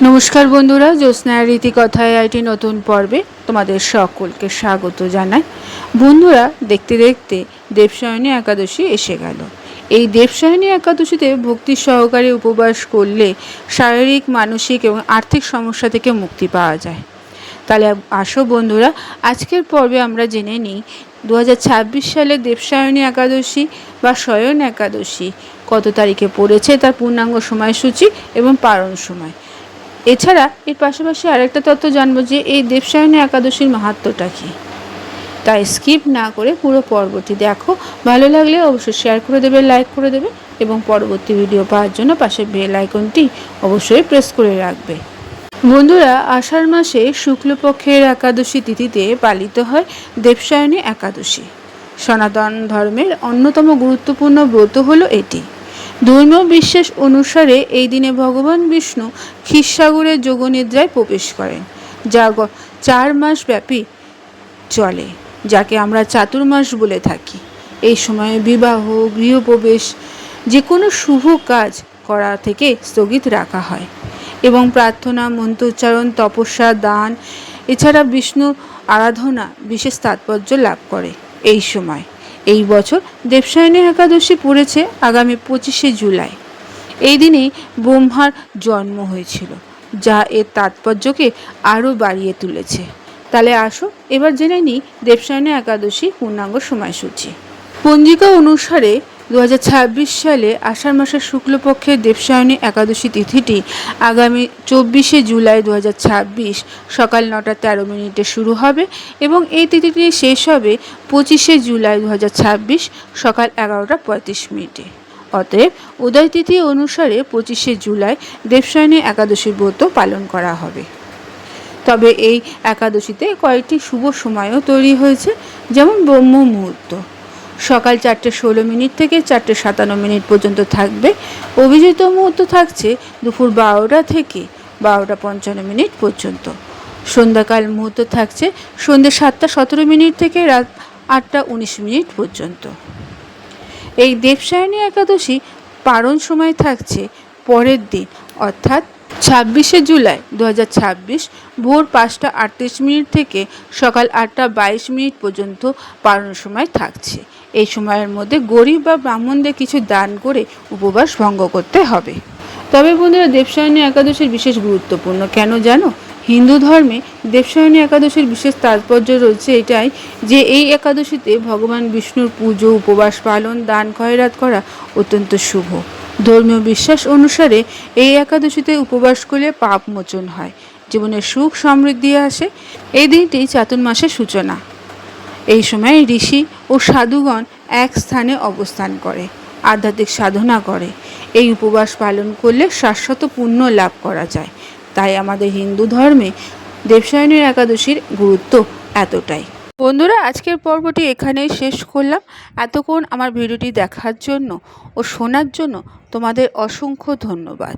নমস্কার বন্ধুরা, জ্যোৎস্নার রীতিকথায় আইটি নতুন পর্বে তোমাদের সকলকে স্বাগত জানাই। বন্ধুরা, দেখতে দেখতে দেবসায়নী একাদশী এসে গেল। এই দেবসায়নী একাদশীতে ভক্তি সহকারে উপবাস করলে শারীরিক, মানসিক এবং আর্থিক সমস্যা থেকে মুক্তি পাওয়া যায়। তাহলে আসো বন্ধুরা, আজকের পর্বে আমরা জেনে নিই 2026 সালে দেবসায়নী একাদশী বা শয়ন একাদশী কত তারিখে পড়েছে, তার পূর্ণাঙ্গ সময়সূচি এবং পালন সময়। এছাড়া এর পাশাপাশি আরেকটা তথ্য জানবো যে এই দেবসায়নী একাদশীর মাহাত্ম্যটা কী। তাই স্কিপ না করে পুরো পর্বটি দেখো। ভালো লাগলে অবশ্যই শেয়ার করে দেবে, লাইক করে দেবে এবং পরবর্তী ভিডিও পাওয়ার জন্য পাশে বেল আইকনটি অবশ্যই প্রেস করে রাখবে। বন্ধুরা, আষাঢ় মাসে শুক্লপক্ষের একাদশী তিথিতে পালিত হয় দেবসায়নী একাদশী। সনাতন ধর্মের অন্যতম গুরুত্বপূর্ণ ব্রত হলো এটি। ধর্মীয় বিশ্বাস অনুসারে এই দিনে ভগবান বিষ্ণু ক্ষীরসাগরের যোগনিদ্রায় প্রবেশ করেন, যা 4 মাস ব্যাপী চলে, যাকে আমরা চাতুর্মাস বলে থাকি। এই সময়ে বিবাহ, গৃহপ্রবেশ, যে কোনো শুভ কাজ করা থেকে স্থগিত রাখা হয় এবং প্রার্থনা, মন্ত্রোচ্চারণ, তপস্যা, দান এছাড়া বিষ্ণু আরাধনা বিশেষ তাৎপর্য লাভ করে এই সময়। এই বছর দেবসায়নী একাদশী পড়েছে আগামী 25শে জুলাই। এই দিনেই ব্রহ্মার জন্ম হয়েছিল, যা এর তাৎপর্যকে আরও বাড়িয়ে তুলেছে। তাহলে আসো এবার জেনে নিই দেবসায়নী একাদশী পূর্ণাঙ্গ সময়সূচি। পঞ্জিকা অনুসারে 2026 সালে আষাঢ় মাসের শুক্লপক্ষের দেবসায়নী একাদশী তিথিটি আগামী 24শে জুলাই 2026 সকাল 9টা 13 মিনিটে শুরু হবে এবং এই তিথিটি শেষ হবে 25শে জুলাই 2026 সকাল 11টা 35 মিনিটে। অতএব উদয় তিথি অনুসারে 25শে জুলাই দেবসায়নী একাদশী ব্রত পালন করা হবে। তবে এই একাদশীতে কয়েকটি শুভ সময়ও তৈরি হয়েছে, যেমন ব্রহ্ম মুহূর্ত সকাল 4টে 16 মিনিট থেকে 4টে 57 মিনিট পর্যন্ত থাকবে। অভিজিৎ মুহূর্ত থাকছে দুপুর 12টা থেকে 12টা 55 মিনিট পর্যন্ত। সন্ধ্যাকাল মুহূর্ত থাকছে সন্ধ্যে 7টা 17 মিনিট থেকে রাত 8টা 19 মিনিট পর্যন্ত। এই দেবসায়নী একাদশী পারণ সময় থাকছে পরের দিন অর্থাৎ 26শে জুলাই 2026 ভোর 5টা 38 মিনিট থেকে সকাল 8টা 22 মিনিট পর্যন্ত পালন সময় থাকছে। এই সময়ের মধ্যে গরিব বা ব্রাহ্মণদের কিছু দান করে উপবাস ভঙ্গ করতে হবে। তবে বন্ধুরা, দেবসায়নী একাদশীর বিশেষ গুরুত্বপূর্ণ কেন জানো? হিন্দু ধর্মে দেবসায়নী একাদশীর বিশেষ তাৎপর্য রয়েছে এটাই যে এই একাদশীতে ভগবান বিষ্ণুর পুজো, উপবাস পালন, দান খয়রাত করা অত্যন্ত শুভ। ধর্মীয় বিশ্বাস অনুসারে এই একাদশীতে উপবাস করলে পাপ মোচন হয়, জীবনে সুখ সমৃদ্ধি আসে। এই দিনটি চাতুর্মাসের সূচনা। এই সময় ঋষি ও সাধুগণ এক স্থানে অবস্থান করে, আধ্যাত্মিক সাধনা করে। এই উপবাস পালন করলে শাশ্বত পুণ্য লাভ করা যায়। তাই আমাদের হিন্দু ধর্মে দেবসায়নী একাদশীর গুরুত্ব এতটাই। বন্ধুরা, আজকের পর্বটি এখানেই শেষ করলাম। এতক্ষণ আমার ভিডিওটি দেখার জন্য ও শোনার জন্য তোমাদের অসংখ্য ধন্যবাদ।